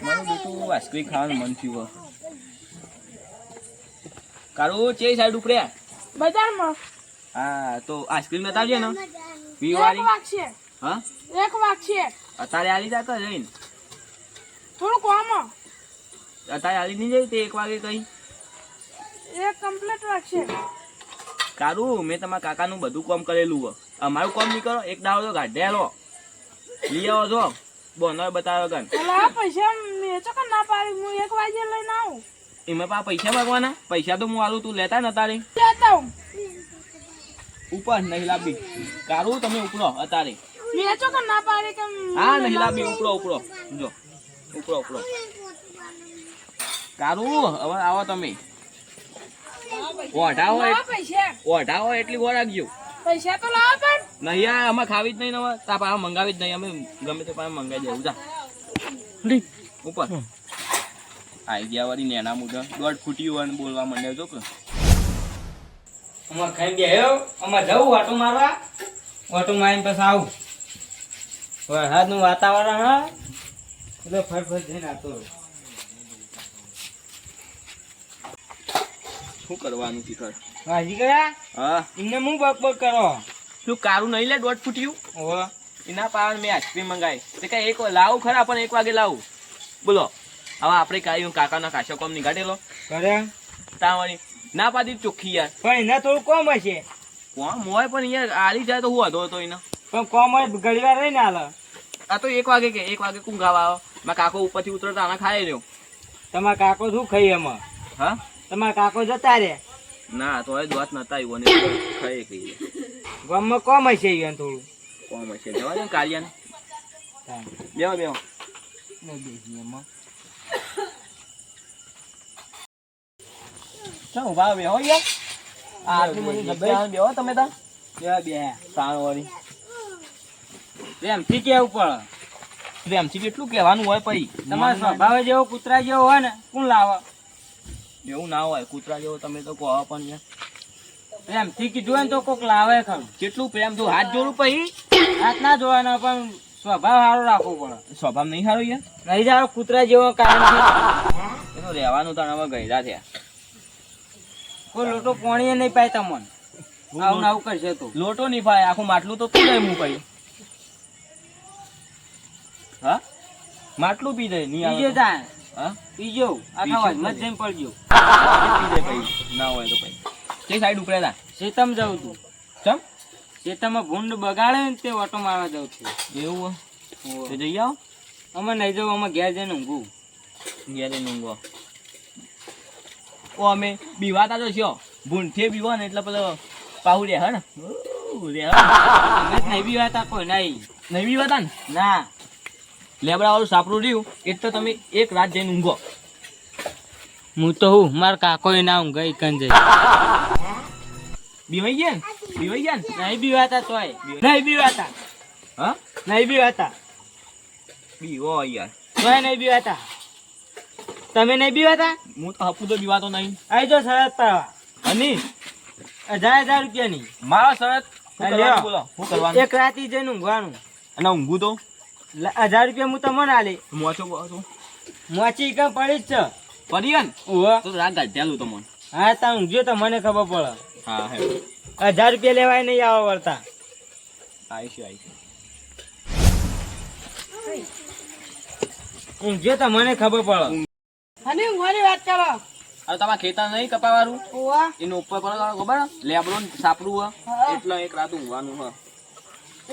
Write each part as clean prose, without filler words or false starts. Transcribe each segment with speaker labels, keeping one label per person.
Speaker 1: મારું બેટું આઈસ્ક્રીમ ખાવાનું મન થયું. કારું ચે સાઈડ ઉપડ્યા
Speaker 2: બજારમાં.
Speaker 1: હા તો આઈસ્ક્રીમ બતાવજે ને
Speaker 2: એક
Speaker 1: પીવાળી.
Speaker 2: વાગશે.
Speaker 1: હા
Speaker 2: એક વાગશે.
Speaker 1: અત્યારે આલી જા કર જઈને
Speaker 2: થોડું કોમ.
Speaker 1: અત્યારે આલી નહીં જાય તે 1 વાગે કઈ.
Speaker 2: એક કમ્પ્લીટ વાગશે.
Speaker 1: કારું મેં તમારા કાકાનું બધું કામ કરેલું હોય. અમારું કામ નહીં કરો. એક દાડો તો ગાઢેલો લઈ આવો છો બોનર બતાવ્યો ગન.
Speaker 2: ઓલા પૈસા મેં તો કે ના પાડી હું 1 વાગે લઈને આવું.
Speaker 1: એમાં પા પૈસા માગવાના. પૈસા તો હું આલું તું લેતા ને તારે
Speaker 2: લેતા હું.
Speaker 1: ઉપર નહીં લાવવી. કારું તમે ઉપડો અત્યારે.
Speaker 2: મેં તો કે ના પાડી કે
Speaker 1: હા નહીં લાવવી. ઉપડો જો ઉપડો. કારું હવે આવો તમે. ઓઢાવો એટલી વાર રાખજો.
Speaker 2: પૈસા તો લાવો પણ
Speaker 1: નહીં યાર અમે ખાવી જ નહીં ને તા પા મંગાવી જ નહીં. અમે ગમે તે પાસે મંગાવી દેવું. જા ઉપર આઈ ગયા વાળી નેના મુદા 1.5 ફૂટ્યું અને બોલવા માંડ્યો જો કે
Speaker 3: અમાર ખાઈ બેહ્યો. અમાર જવું વાટો મારવા. વાટો મારીને પછી આવું. વરસાદનું વાતાવરણ હા એટલે ફરફર જઈને આવતો રહું.
Speaker 1: શું કરવાનું શીખર.
Speaker 3: હાજી ગયા
Speaker 1: હા
Speaker 3: એમને હું બક કરો.
Speaker 1: શું કારું નહીં લે 1.5 ફૂટ્યું
Speaker 3: ઓહો
Speaker 1: એના પાવન મેં આઈસ્ક્રીમ મંગાવી. તે કઈ એક લાવું ખરા પણ 1 વાગે લાવું. બોલો હવે આપણે કાઢ્યું કાકાના કાશો કોમ નીકાળેલો
Speaker 3: કરે
Speaker 1: તા વળી ના પાડી ચોખ્ખી યાર.
Speaker 3: પણ એના થોડું કોમ હશે.
Speaker 1: કોમ હોય પણ યાર આલી જાય તો હું હતો તો એને.
Speaker 3: પણ કોમ હોય ઘડી વાર રહીને હાલ.
Speaker 1: આ તો 1 વાગે કે 1 વાગે કું ગાવા આવો. મારા કાકો ઉપરથી ઉતરતા આના ખાઈ રહ્યો.
Speaker 3: તમારા કાકો શું ખાઈ એમાં?
Speaker 1: હા
Speaker 3: તમારા કાકો જતા રે.
Speaker 1: ના તો દોત નતા આવ્યો ને ખાઈ કહીએ
Speaker 3: ગામમાં કોમ હશે એને થોડું.
Speaker 1: કોમ હશે જવા દે કાલિયાને. બેહો
Speaker 3: એમાં
Speaker 1: ચાલ ઉભા બેહો યાર. આટલી બધી જગ્યાએ બેહો તમે તા
Speaker 3: બે
Speaker 1: સાણ વાળી.
Speaker 3: પ્રેમથી કેવું પડે.
Speaker 1: પ્રેમથી કેટલું કહેવાનું હોય પછી.
Speaker 3: તમારા સ્વભાવ જેવો કૂતરા જેવો હોય ને કોણ લાવે?
Speaker 1: એવું ના હોય કૂતરા જેવો તમે તો કહો પણ યાર.
Speaker 3: પ્રેમથી કીધું હોય ને તો કોક લાવે ખરું.
Speaker 1: કેટલું પ્રેમ તું હાથ જોડું પછી.
Speaker 3: હાથ ના જોવાનો પણ સ્વભાવ સારો રાખવો પડે.
Speaker 1: સ્વભાવ નહીં સારો યાર.
Speaker 3: નહીં જાવ કૂતરા જેવો કારણ
Speaker 1: એ તો રહેવાનું તાણ હવે ગયડા થયા.
Speaker 3: કોઈ લોટો પોણીએ નહીં પાય તમને. આવું આવું કરશે તો
Speaker 1: લોટો નહીં પાય આખું માટલું તો પી જાય હું પછી. હા માટલું પી જાય નહીં
Speaker 3: પીજો
Speaker 1: આવે તો.
Speaker 3: તા
Speaker 1: હા
Speaker 3: પીજો આખા વાજમાં જ જઈને પડજો.
Speaker 1: પી જાય પછી ના હોય તો પછી તે સાઈડ ઉપડે તા
Speaker 3: શેતમ જાઉં તું.
Speaker 1: ચમ
Speaker 3: શેતમાં ભૂંડ બગાડે ને તે ઓટો મારવા જાઉં છું.
Speaker 1: એવું હોય તો જઈ આવો.
Speaker 3: અમે નહીં જવું અમે ઘેર જઈને ઊંઘું.
Speaker 1: ગયા ઊંઘો. ઓ અમે બીવાતા તો છો ભૂંઠે બીવા ને એટલે પેલો પાહુ રે હે ને
Speaker 3: અમે જ નહીં બીવાતા કોઈ નહીં.
Speaker 1: નહીં બીવાતા ને
Speaker 3: ના
Speaker 1: લેબડા વાળું સાપડું રહ્યું એટલે તમે 1 રાત જઈને ઊંઘો.
Speaker 3: હું તો હું મારા કાકો ના ઊંઘ કન જઈ
Speaker 1: બીવાઈ ગયા ને
Speaker 3: નહીં બીવાતા તોય નહીં બીવાતા.
Speaker 1: હા
Speaker 3: નહીં બીવાતા
Speaker 1: બીવો યાર.
Speaker 3: તોય નહીં બીવાતા. તમે નહીં બીવાતા.
Speaker 1: હું તો હપુ તો બીવાતો નહીં.
Speaker 3: આવી જો શરત પાડવા
Speaker 1: અને
Speaker 3: 1000 રૂપિયાની
Speaker 1: મારા શરત શું
Speaker 3: હા,
Speaker 1: કરવાનું
Speaker 3: લ્યો.
Speaker 1: બોલો શું કરવાનું.
Speaker 3: એક રાતી જઈને ઊંઘવાનું.
Speaker 1: અને ઊંઘું તો
Speaker 3: 1000 રૂપિયા હું તમને આલી.
Speaker 1: મોચો બોચો
Speaker 3: મોચી કમ પડી જ છે.
Speaker 1: પડી ગયા ને
Speaker 3: ઓહો
Speaker 1: તો રાત ગાઢ્યાલું તમને.
Speaker 3: હા તા ઊંઘ્યો તો મને ખબર પડે.
Speaker 1: હા હે
Speaker 3: 1000 રૂપિયા લેવાય નહીં આવો વળતા.
Speaker 1: આવીશું.
Speaker 3: ઊંઘ્યો તો મને ખબર પડે.
Speaker 2: અને ઊંઘવાની વાત કરો.
Speaker 1: હવે તમારા ખેતર નહીં કપાવાનું
Speaker 2: ઓવા
Speaker 1: એનું ઉપર પર ખબર લેબડો ને સાપડું હોય
Speaker 2: હા.
Speaker 1: એટલે 1 રાત ઊંઘવાનું હોય.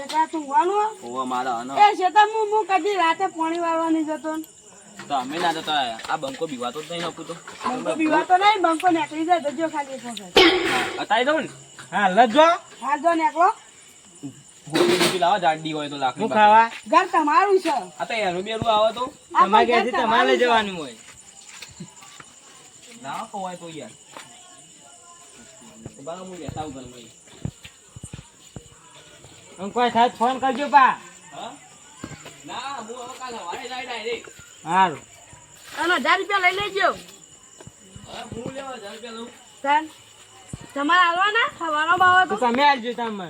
Speaker 2: એક રાત ઊંઘવાનું.
Speaker 1: ઓવા મારા અને
Speaker 2: એ શેતમ હું કદી રાતે પાણી વાળવાની જતો ને.
Speaker 1: તો અમે ના જતા આ બંકો બીવાતો જ નહીં નકું તો.
Speaker 2: બંકો બીવાતો નહીં. બંકો નીકળી જાય જજો ખાલી એક વખત.
Speaker 1: અત્યારે દઉં ને
Speaker 3: હા લજો
Speaker 2: હાલ જો નીકળો.
Speaker 1: હોળી લાવો જાડી હોય તો લાકડી
Speaker 3: હું ખાવા
Speaker 2: ઘર તમારું છે.
Speaker 1: આ તો એનું બેરું આવે તો
Speaker 2: આ
Speaker 3: તમારે
Speaker 2: પણ
Speaker 3: ઘેરથી
Speaker 2: ઘર
Speaker 3: તમારે
Speaker 2: તમારું છે.
Speaker 3: જવાનું હોય.
Speaker 1: ના હોય તો યાર તો બાર હું લેતા આવું ઘરમાં.
Speaker 3: હું કોઈ થાય તો ફોન કરજો પા.
Speaker 1: હા ના હું હવે કાલે સવારે જાય ડાયરેક્ટ.
Speaker 3: સારું
Speaker 2: અને 1000 રૂપિયા લઈ લેજો.
Speaker 1: હવે હું લેવા 1000 રૂપિયા લઉં.
Speaker 2: તાન તમારે હાલવાના ખાવાનો ભાવ
Speaker 3: તો
Speaker 2: હતો.
Speaker 3: તમે આવજો તમને.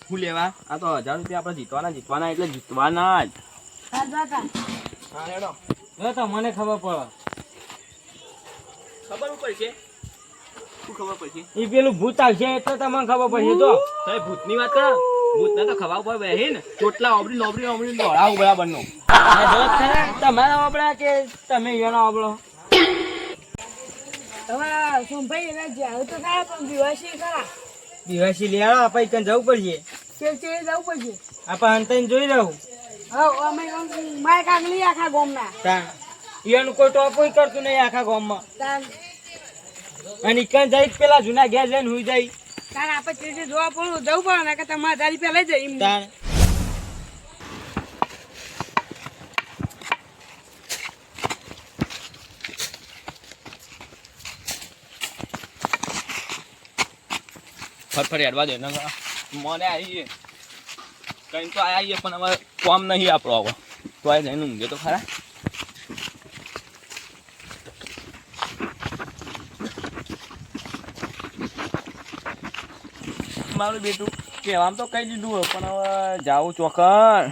Speaker 1: હું લેવા આ તો 1000 રૂપિયા આપણે જીતવાના એટલે જીતવાના જ.
Speaker 2: હાલ જો તાન.
Speaker 1: હા હેડો
Speaker 3: જો તો મને ખબર પડે.
Speaker 1: ખબર પડશે શું ખબર પડશે
Speaker 3: ઈ પેલું ભૂત આવશે એટલે તમને ખબર પડશે. જો
Speaker 1: તમે ભૂતની વાત કરો ભૂતને તો ખવા ઉપર બેહી ને ચોટલા ઓબડી નોબડી ઓબડી દોડાવ બરાબર નો
Speaker 3: આ જો ખરા તમારા આપડા કે તમે એનો આપડો
Speaker 2: હવે સોમભાઈ એને જાવ તો ખરા પણ દિવાસી ખરા
Speaker 3: દિવસી લઈ આવો આપણે કઈ જવું પડશે.
Speaker 2: કે જવું પડશે.
Speaker 3: આપણે અંતઈને જોઈ રહું
Speaker 2: હા અમે માય કાગલી આખા ગોમના
Speaker 3: તાણ ઈયાનું કોઈ ટોપોય કરતું નહીં આખા ગામમાં.
Speaker 2: તાન
Speaker 3: અને ઈકન જઈ પેલા જૂના ઘેર જઈને હુઈ જાય.
Speaker 2: તાન આપણે ચીઠી જોવા પડું જવું પડે ને કે તમારે તારી પહેલા જઈ
Speaker 3: તાણ
Speaker 1: ફરફર હેડવા દે ને મને આવીએ કઈ તો આવીએ પણ હવે કોમ નહીં આપણો હવે તો આ જઈને ઊંઘે તો ખરા મારું બેટું કહેવામાં તો કહી દીધું હોય પણ હવે જાવું ચોકર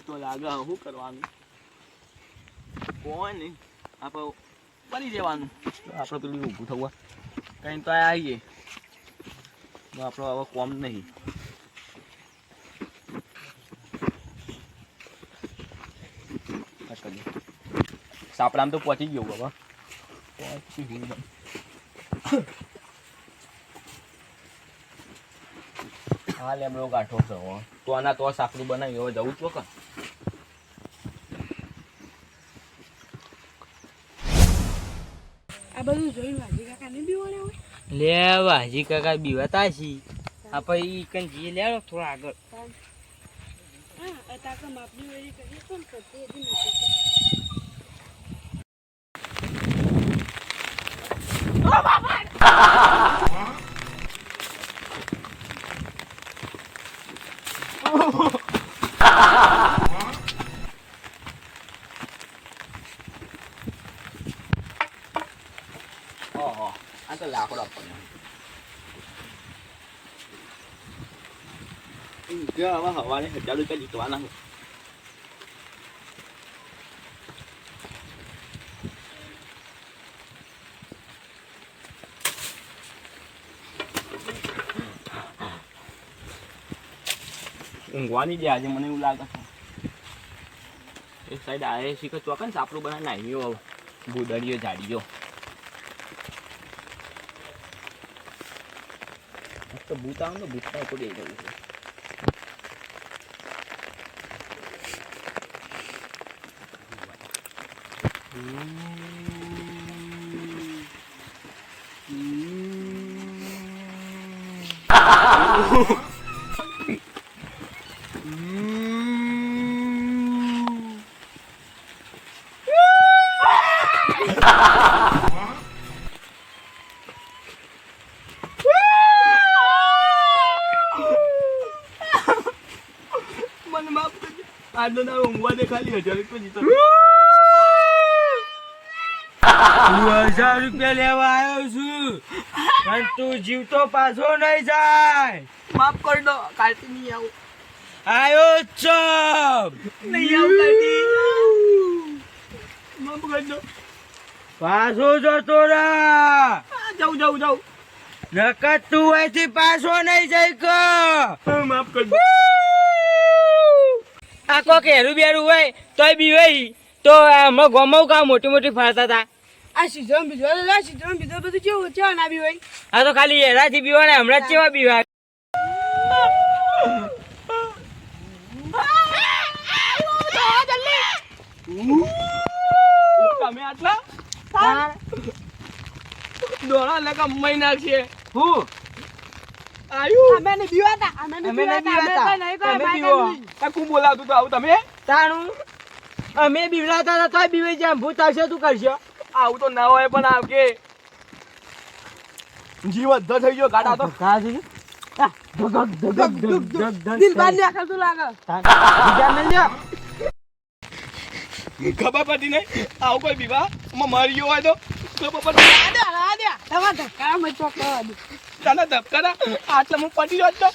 Speaker 1: તો લાગે શું કરવાનું કોઈ નહીં આપણે બની જવાનું આપણે પેલું ઊભું થવા કંઈ તો આવીએ તો આપણો હવે કોમ નહીં સાપડામાં તો પહોંચી ગયો બાબા હા લેમડો ગાંઠો છે તો આના તો સાપડું બનાવી હવે જવું છો કે
Speaker 2: આ બધું જોઈને વાજી કાકા ને બી વળે હોય
Speaker 3: લે વાજી કાકા બીવાતા છી આપણે ઈ કન જી લેડો થોડા આગળ.
Speaker 2: હા અતાક માપની વેરી કરી પણ કરતી હતી નથી
Speaker 1: આ તો લાકડો આપણને હવે હવાને 1000 રૂપિયા જીતવાના છે ઊંઘવાની દે આજે મને એવું લાગે છે એક સાઈડ આવે શીખર ચોકન સાપડું બનાવી નાખ્યો બુદડીયો જાડીયો તો બૂત આવે ને બૂતના ઉપર જઈ જવું છે મને માફ કરજો આજનો ના ઊંઘવા દે ખાલી 1000 રૂપિયા જીતો
Speaker 3: 1000 રૂપિયા લેવા આવ્યો છું પણ તું જીવતો પાછો નહીં જાય.
Speaker 1: માફ કરી દો કાલથી નહીં આવું
Speaker 3: આયો છો
Speaker 1: નહીં આવું કાલથી માફ કરી દો
Speaker 3: પાછો જતો રા
Speaker 1: જાઉં
Speaker 3: નકર તું અહીંથી પાછો નહીં જાય કે
Speaker 1: માફ કરી દો
Speaker 3: આ કોક હેરું બેરું હોય તોય બીવાઈ તો હમણાં ગોમો કા મોટી મોટી ફરતા હતા.
Speaker 2: આ સીઝન બીજો બધું કેવું છે ના બી હોય
Speaker 3: આ તો ખાલી હેરાથી બીવા ને હમણાં જ કેવા બીવા
Speaker 1: તમે આટલા દોડા લગા મહિના છે
Speaker 3: હું
Speaker 1: આયુ
Speaker 2: અમે ને બીવાતા અમે ને બીવાતા અમે કઈ નહીં કોઈ
Speaker 1: આ કું બોલાવતું તો આવું તમે
Speaker 3: તાણું અમે બીવડાતા હતા તોય બીવાઈ જાય ભૂત આવશે તું કરશો
Speaker 1: આવું તો ના હોય પણ આવકે જીવ અધ્ધર થઈ ગયો ગાડા તો
Speaker 3: કા છે
Speaker 2: દિલ બાર ને આખું લાગે
Speaker 3: બીજા નહીં લ્યો.
Speaker 1: ખબર પડતી નહીં આવું કોઈ વિવાહ માં મરી ગયો હોય તો ખબર પડતી
Speaker 2: રાડ્યા તમાર ધક્કા મત ચોકવા દે
Speaker 1: તને ધબકારા આટલા હું પડી રહ્યો તો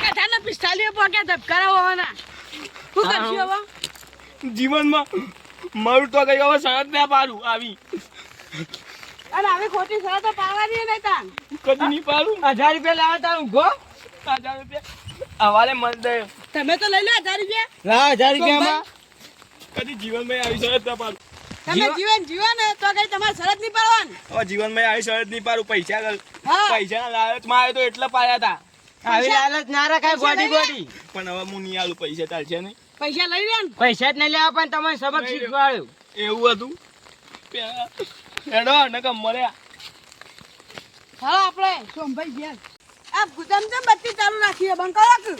Speaker 2: કથાના 45 પોકે ધક્કા હોવાના શું કરશું હવે
Speaker 1: જીવનમાં મરું તો કઈ હવે શરત ના પાડું આવી
Speaker 2: અને હવે ખોટી શરતો પાડવાની નહીં તાન
Speaker 1: કદી નહીં પાડું
Speaker 3: 1000 રૂપિયા લાવો તારું ગો
Speaker 1: 1000 રૂપિયા હવાલે મત દે
Speaker 2: તમે તો લઈ લો 1000 રૂપિયા
Speaker 3: લા 1000 રૂપિયામાં
Speaker 1: કદી જીવનમાં આવી શરત ના પાડું
Speaker 2: તમે જીવો ને તો કઈ તમારે શરત નહીં પાડવાની
Speaker 1: હવે જીવનમાં આવી શરત નહીં પાડું પૈસા
Speaker 2: હા.
Speaker 1: પૈસા લાલચમાં આવ્યો તો એટલે પાડ્યા હતા
Speaker 3: આવી લાલચ ના રખાય ગોડી ગોડી.
Speaker 1: પણ હવે હું નહીં આલું પૈસા ચાલશે નહીં
Speaker 2: પૈસા લઈ લે ને
Speaker 3: પૈસા જ નહીં લેવા પણ તમે સબક શીખવાડ્યું.
Speaker 1: એવું હતું હેડો નકર મર્યા
Speaker 2: ચાલો આપણે સોમભાઈ ગયા આ ગુદામ તો બત્તી ચાલુ રાખીએ બંધ કરો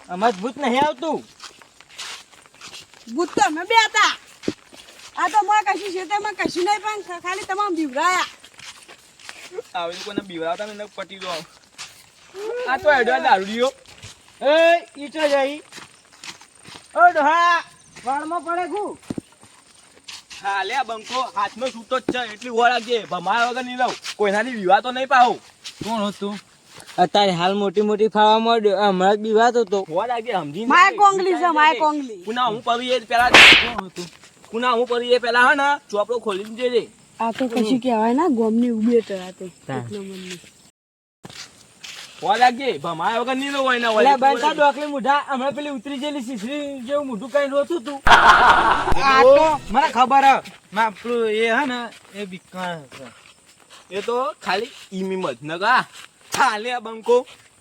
Speaker 3: અમાર ભૂત નહીં આવતું.
Speaker 2: ભૂત તો અમે બે હતા આ તો મોય કશું ખેતરમાં કશું નહીં પણ ખાલી તમામ બીવરાયા
Speaker 1: આવે કોને બીવરાવતા ને પટી દો આ તો હેડો દારૂડિયો
Speaker 3: એ ઈ ચો જઈ ઓ ડોહા વાળમાં પડે કુ
Speaker 1: હા લે બંકો હાથમાં છૂટો જ છે એટલી વાર લાગજે ભમાયા વગર નહીં રહું કોઈનાથી વિવાહ તો નહીં પાહું
Speaker 3: કોણ હતું અત્યારે હાલ મોટી મોટી ફાવા માંડ્યો હમણાં જ બીવાતો તો
Speaker 1: વાર લાગજે સમજી
Speaker 2: માય કોંગલી છે માય કોંગલી
Speaker 1: પુના હું પરી એ પેલા
Speaker 3: કોણ હતું
Speaker 1: પુના હું પરી એ પેલા હે ને ચોપડો ખોલીને જોજે
Speaker 2: આ તો કશું કહેવાય ના ગોમની ઉભી હતા તે
Speaker 3: હા.
Speaker 2: એટલો મનની
Speaker 1: વાર લાગજે ભમાયા વગર નહીં રહું એના
Speaker 3: એટલે
Speaker 1: વળી
Speaker 3: બનતા ડોકલી મુઢા હમણાં પેલી ઉતરી ગયેલી શીશરી જેવું મોઢું કઈ રોતું તું આ તો મને ખબર હે માં પેલું એ હે ને એ બીકાણ
Speaker 1: એ તો ખાલી ઈમીમત નકા ખાલે બંકો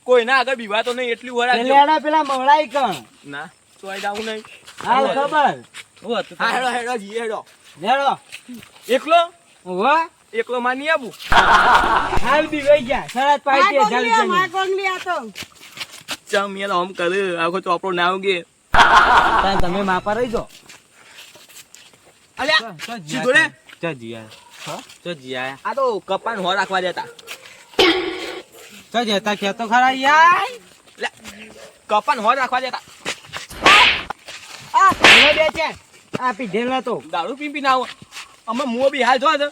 Speaker 1: કોઈના આગળ વિવાહ તો નહીં એટલી વાર લાગજો
Speaker 3: પેલા પેલા મવડાઈ કણ
Speaker 1: ના ચોઈ ડાવું નહીં
Speaker 3: હાલ ખબર
Speaker 1: હા હેડો હેડો જી હેડો
Speaker 3: લેડો
Speaker 1: એકલો
Speaker 3: વાહ
Speaker 1: એકલો માં નહીં આવું
Speaker 3: હાલ બી વઈ ગયા શરત પાઈ
Speaker 2: માય
Speaker 3: દે
Speaker 2: કોંગલી માય
Speaker 3: જલ્દી
Speaker 2: કોંગલી આ તો
Speaker 1: ચમ યાર આમ કરે આખો ચોપડો ના આવગે
Speaker 3: તમે માપા રહી જો
Speaker 1: અલ્યા સીધો રે
Speaker 3: ચો જીયા
Speaker 1: હા?
Speaker 3: ચો જીયા
Speaker 1: આ તો કપાન હો રાખવા દેતા
Speaker 3: ચો જતા ખેતો ખરા યાર
Speaker 1: લે કપાન હો રાખવા દેતા
Speaker 2: આ
Speaker 3: બોલો બે છે આ પીધેલ તો
Speaker 1: દારૂ પી ના આવો અમે મુઓ બી હાલ જો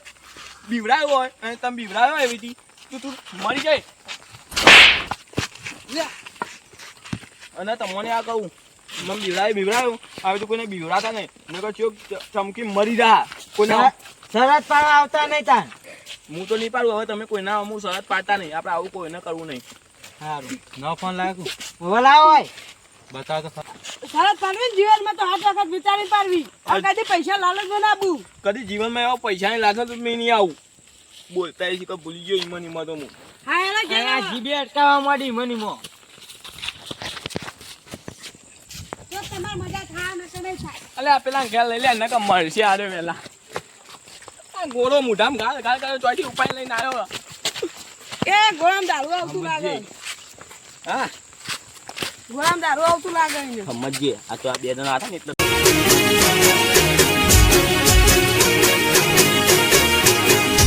Speaker 1: બીવડાયો હોય અને તમે બીવડાયો એવી હતી તું મરી જાય લે અને તમને આ કહું મને બીવડાયો હવે તો કોઈને બીવડાતા નહીં મેં કહું ચોક ચમકી મરી જા કોઈને
Speaker 3: શરત પાડવા આવતા નહીં તાન
Speaker 1: હું તો નહીં પાડું હવે તમે કોઈના અમુક શરત પાડતા નહીં આપણે આવું કોઈને કરવું નહીં
Speaker 3: સારું ન ફોન લાગુ બોલા હોય બતાવ તો
Speaker 2: શરત પાડવી ને જીવનમાં તો 8 વખત વિચારી પાડવી આ કદી પૈસા લાલચ ના આપું
Speaker 1: કદી જીવનમાં એવા પૈસાની લાગે તો મેં નહીં આવું બોલતા એ કે ભૂલી ગયો ઈમન તો હું
Speaker 2: હા એના
Speaker 3: આ
Speaker 2: ઘેર
Speaker 3: જીબી અટકાવવા માંડી મની મો
Speaker 2: તો તમાર મજા થાય ને નહીં થાય
Speaker 1: અલે પેલા ઘેર લઈ લે ને કે મળશે આરે વેલા આ ગોળો મુઢામ ગાળ ગાળ ગાળ ચોઈથી ઉપાય લઈને આવ્યો
Speaker 2: એ ગોળામ દારૂ આવતું લાગે
Speaker 1: હા
Speaker 2: ગોળામ દારૂ આવતું લાગે એને
Speaker 1: સમજજે આ તો આ બે જણા હતા ને એટલે